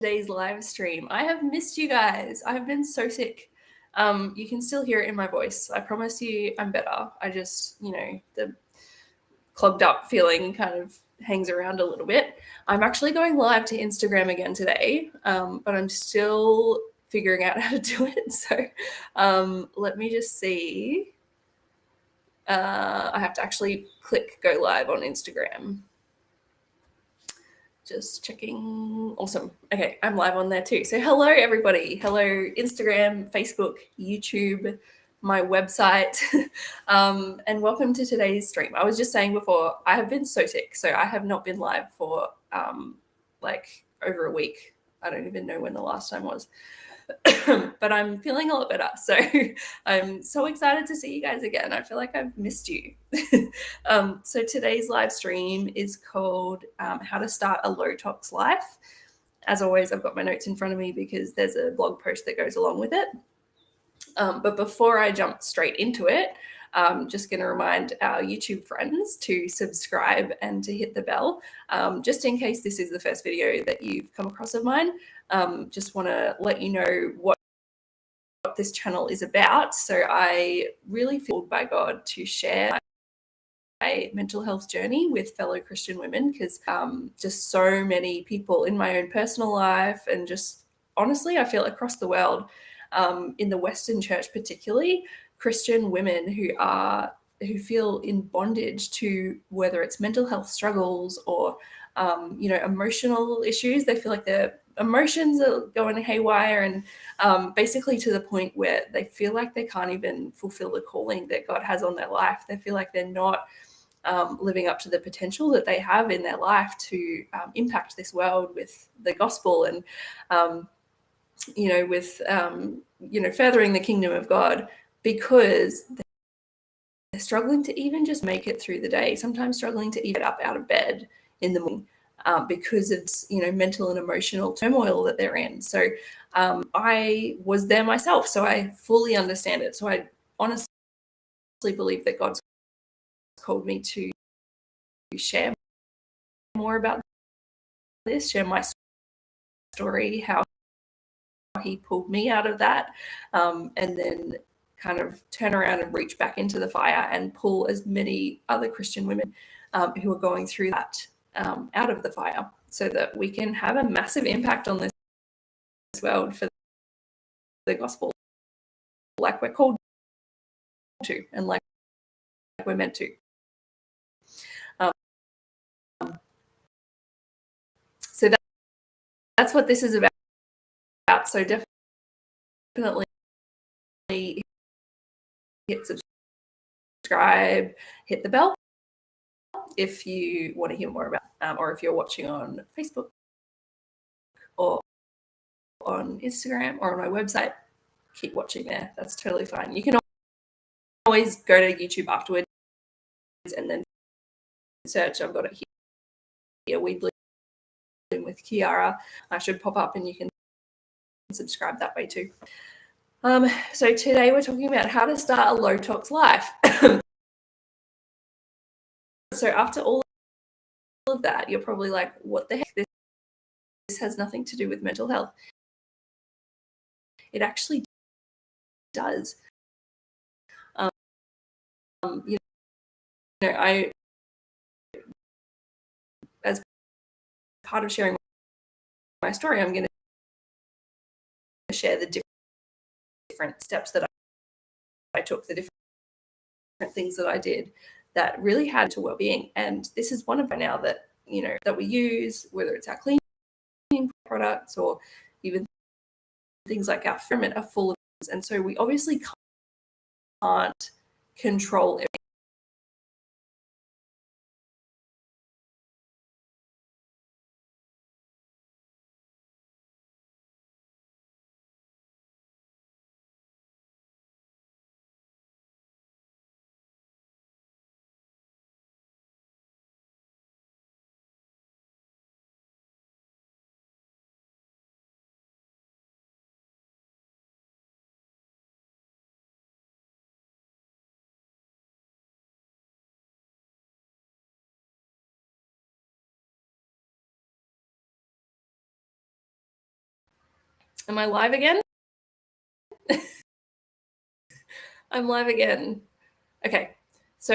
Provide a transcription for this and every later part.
today's live stream. I have missed you guys. I have been so sick. You can still hear it in my voice. I promise you I'm better. I just, the clogged up feeling kind of hangs around a little bit. I'm actually going live to Instagram again today, but I'm still figuring out how to do it. So let me just see. I have to actually click go live on Instagram. Just checking. Awesome. Okay, I'm live on there too. So hello, everybody. Hello, Instagram, Facebook, YouTube, my website, and welcome to today's stream. I was just saying before, I have been so sick, so I have not been live for like over a week. I don't even know when the last time was. But I'm feeling a lot better. So I'm so excited to see you guys again. I feel like I've missed you. So today's live stream is called How to Start a Low Tox Life. As always, I've got my notes in front of me because there's a blog post that goes along with it. But before I jump straight into it, I'm just going to remind our YouTube friends to subscribe and to hit the bell, just in case this is the first video that you've come across of mine. Just want to let you know what this channel is about. So I really feel by God to share my mental health journey with fellow Christian women, because just so many people in my own personal life and just honestly, I feel across the world, in the Western church particularly, Christian women who feel in bondage to whether it's mental health struggles or emotional issues. They feel like their emotions are going haywire, and basically to the point where they feel like they can't even fulfill the calling that God has on their life. They feel like they're not living up to the potential that they have in their life to impact this world with the gospel and with furthering the kingdom of God, because they're struggling to even just make it through the day, sometimes struggling to even get up out of bed in the morning because it's mental and emotional turmoil that they're in. So I was there myself, so I fully understand it. So I honestly believe that God's called me to share more about this, share my story, how he pulled me out of that, and then kind of turn around and reach back into the fire and pull as many other Christian women who are going through that out of the fire, so that we can have a massive impact on this world for the gospel, like we're called to and like we're meant to. So that's what this is about. So definitely hit subscribe, hit the bell if you want to hear more about, or if you're watching on Facebook or on Instagram or on my website, keep watching there. That's totally fine. You can always go to YouTube afterwards and then search. I've got it here. We Bloom with Kiara. I should pop up and you can subscribe that way too. So today we're talking about how to start a low tox life. So after all of that, you're probably like, what the heck? This has nothing to do with mental health. It actually does. I, as part of sharing my story, I'm going to share the different steps that I took, the different things that I did that really had to well-being. And this is one of them now that, that we use, whether it's our cleaning products or even things like our ferment are full of things. And so we obviously can't control everything. Am I live again? I'm live again. Okay, so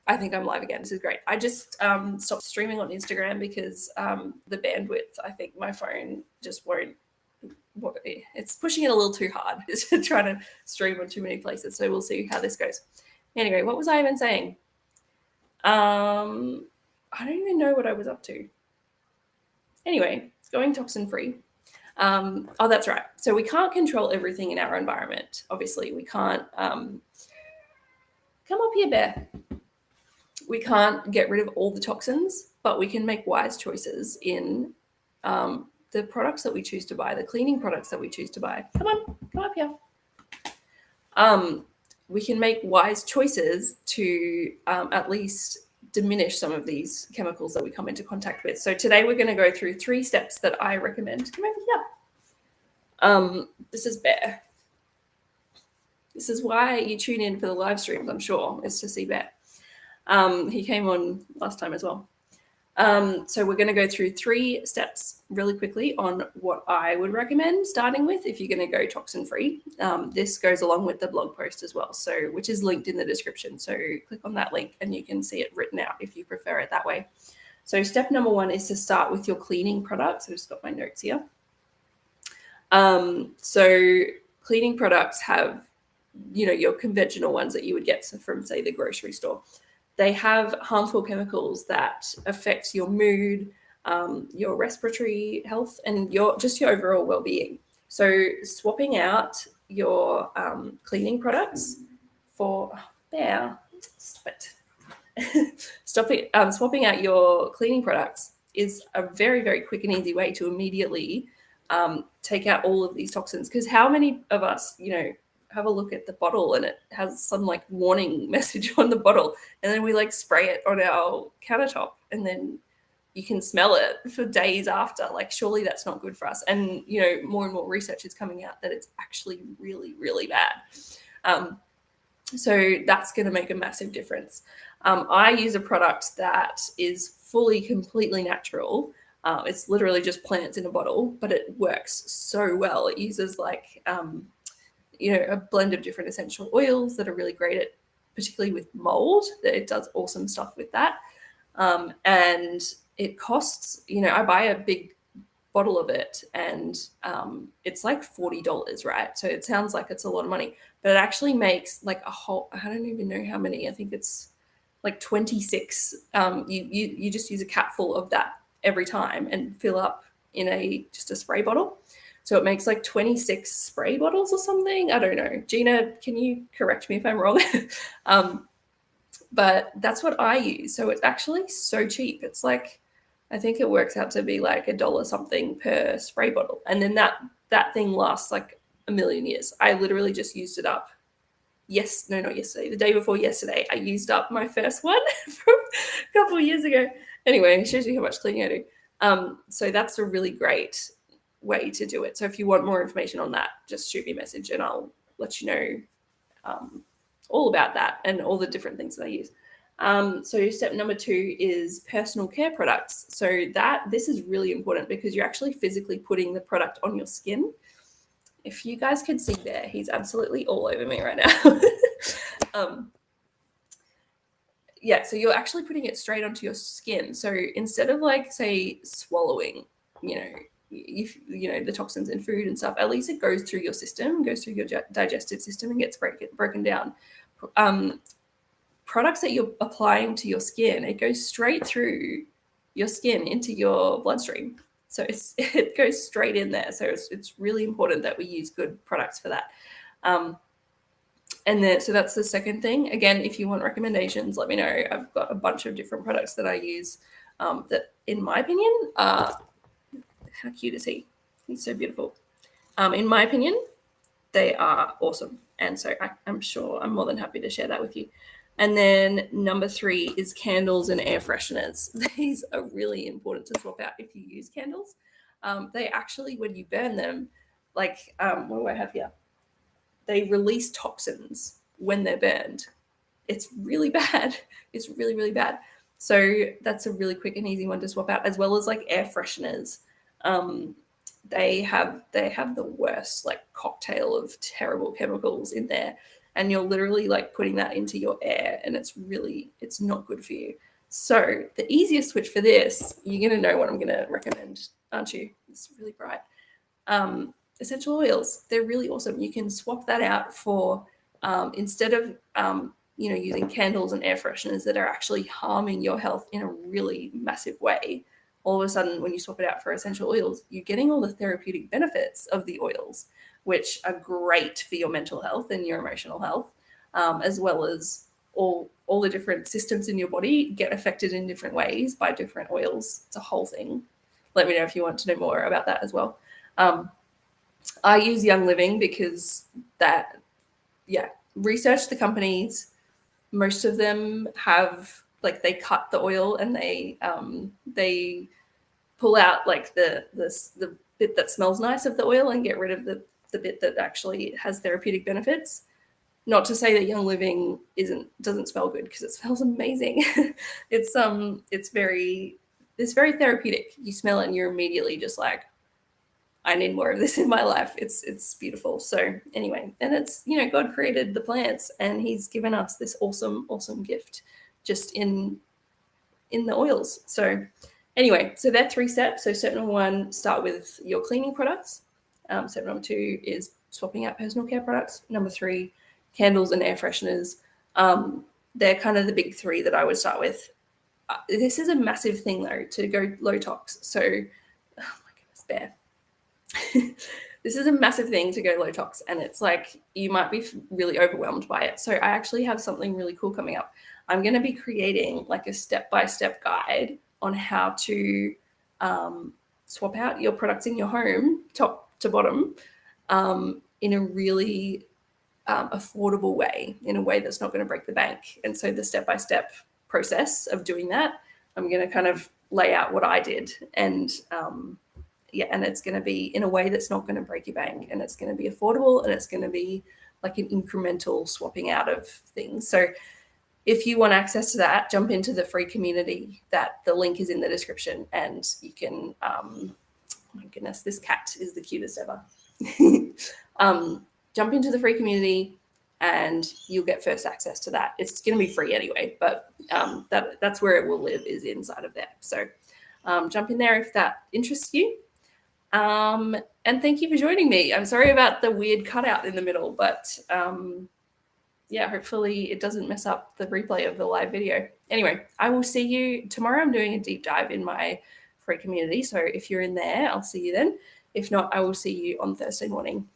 I think I'm live again. This is great. I just stopped streaming on Instagram because the bandwidth, I think my phone just won't, it's pushing it a little too hard. It's trying to stream on too many places. So we'll see how this goes. Anyway, what was I even saying? I don't even know what I was up to. Anyway, it's going toxin-free. Oh, that's right. So we can't control everything in our environment. Obviously, we can't. Come up here, Bear. We can't get rid of all the toxins, but we can make wise choices in the products that we choose to buy, the cleaning products that we choose to buy. Come on, come up here. We can make wise choices to at least diminish some of these chemicals that we come into contact with. So today we're going to go through 3 steps that I recommend. Come over here. This is Bear. This is why you tune in for the live streams, I'm sure, is to see Bear. He came on last time as well. So we're going to go through 3 steps really quickly on what I would recommend starting with if you're going to go toxin-free. This goes along with the blog post as well, so which is linked in the description. So click on that link and you can see it written out if you prefer it that way. So step number 1 is to start with your cleaning products. I've just got my notes here. So cleaning products have, your conventional ones that you would get from, say, the grocery store. They have harmful chemicals that affect your mood, your respiratory health, and your overall well-being. So swapping out your cleaning products for swapping out your cleaning products is a very, very quick and easy way to immediately take out all of these toxins. Because how many of us, have a look at the bottle and it has some warning message on the bottle, and then we spray it on our countertop, and then you can smell it for days after. Surely that's not good for us. And more and more research is coming out that it's actually really, really bad. So that's going to make a massive difference. I use a product that is completely natural. It's literally just plants in a bottle, but it works so well. It uses a blend of different essential oils that are really great at, particularly with mold, that it does awesome stuff with that. And it costs, I buy a big bottle of it, and it's $40, right? So it sounds like it's a lot of money, but it actually makes a whole, I don't even know how many, I think it's 26. You just use a capful of that every time and fill up in just a spray bottle. So it makes 26 spray bottles or something. I don't know. Gina, can you correct me if I'm wrong? But that's what I use. So it's actually so cheap. It's I think it works out to be $1 something per spray bottle. And then that thing lasts a million years. I literally just used it up. Not yesterday. The day before yesterday, I used up my first one from a couple of years ago. Anyway, it shows you how much cleaning I do. So that's a really great way to do it. So if you want more information on that, just shoot me a message and I'll let you know all about that and all the different things that I use. So step number 2 is personal care products. So this is really important because you're actually physically putting the product on your skin. If you guys could see there, he's absolutely all over me right now. So you're actually putting it straight onto your skin. So instead of say swallowing, the toxins in food and stuff, at least it goes through your system, goes through your digestive system and gets broken down. Products that you're applying to your skin, it goes straight through your skin into your bloodstream. So it goes straight in there. So it's really important that we use good products for that. So that's the second thing. Again, if you want recommendations, let me know. I've got a bunch of different products that I use that, in my opinion, are, how cute is he? He's so beautiful. In my opinion, they are awesome. And so I'm sure I'm more than happy to share that with you. And then number 3 is candles and air fresheners. These are really important to swap out if you use candles. They actually, when you burn them, what do I have here? They release toxins when they're burned. It's really bad. It's really, really bad. So that's a really quick and easy one to swap out, as well as air fresheners. they have the worst like cocktail of terrible chemicals in there, and you're literally like putting that into your air, and it's not good for you. So the easiest switch for this, you're going to know what I'm going to recommend, aren't you? It's really bright. Essential oils, they're really awesome. You can swap that out for instead of using candles and air fresheners that are actually harming your health in a really massive way. All of a sudden, when you swap it out for essential oils, you're getting all the therapeutic benefits of the oils, which are great for your mental health and your emotional health, as well as all the different systems in your body get affected in different ways by different oils. It's a whole thing. Let me know if you want to know more about that as well. I use Young Living because research the companies. Most of them have like they cut the oil and they pull out like the bit that smells nice of the oil and get rid of the bit that actually has therapeutic benefits. Not to say that Young Living doesn't smell good, because it smells amazing. it's very therapeutic. You smell it and you're immediately just like, I need more of this in my life. It's beautiful. So anyway, and it's, God created the plants and he's given us this awesome, awesome gift just in the oils. So anyway, so they're 3 steps. So step number 1, start with your cleaning products. Step number 2 is swapping out personal care products. Number 3, candles and air fresheners. They're kind of the big 3 that I would start with. This is a massive thing though, to go low tox. So, oh my goodness, Bear. This is a massive thing to go low tox, and it's like you might be really overwhelmed by it. So I actually have something really cool coming up. I'm going to be creating like a step-by-step guide on how to swap out your products in your home top to bottom in a really affordable way, in a way that's not going to break the bank. And so the step-by-step process of doing that, I'm going to kind of lay out what I did, and and it's going to be in a way that's not going to break your bank, and it's going to be affordable, and it's going to be like an incremental swapping out of things. So if you want access to that, jump into the free community. That the link is in the description, and you can, oh my goodness, this cat is the cutest ever. Jump into the free community and you'll get first access to that. It's going to be free anyway, but that's where it will live, is inside of there. So jump in there if that interests you. And thank you for joining me. I'm sorry about the weird cutout in the middle, but hopefully it doesn't mess up the replay of the live video. Anyway, I will see you tomorrow. I'm doing a deep dive in my free community. So if you're in there, I'll see you then. If not, I will see you on Thursday morning.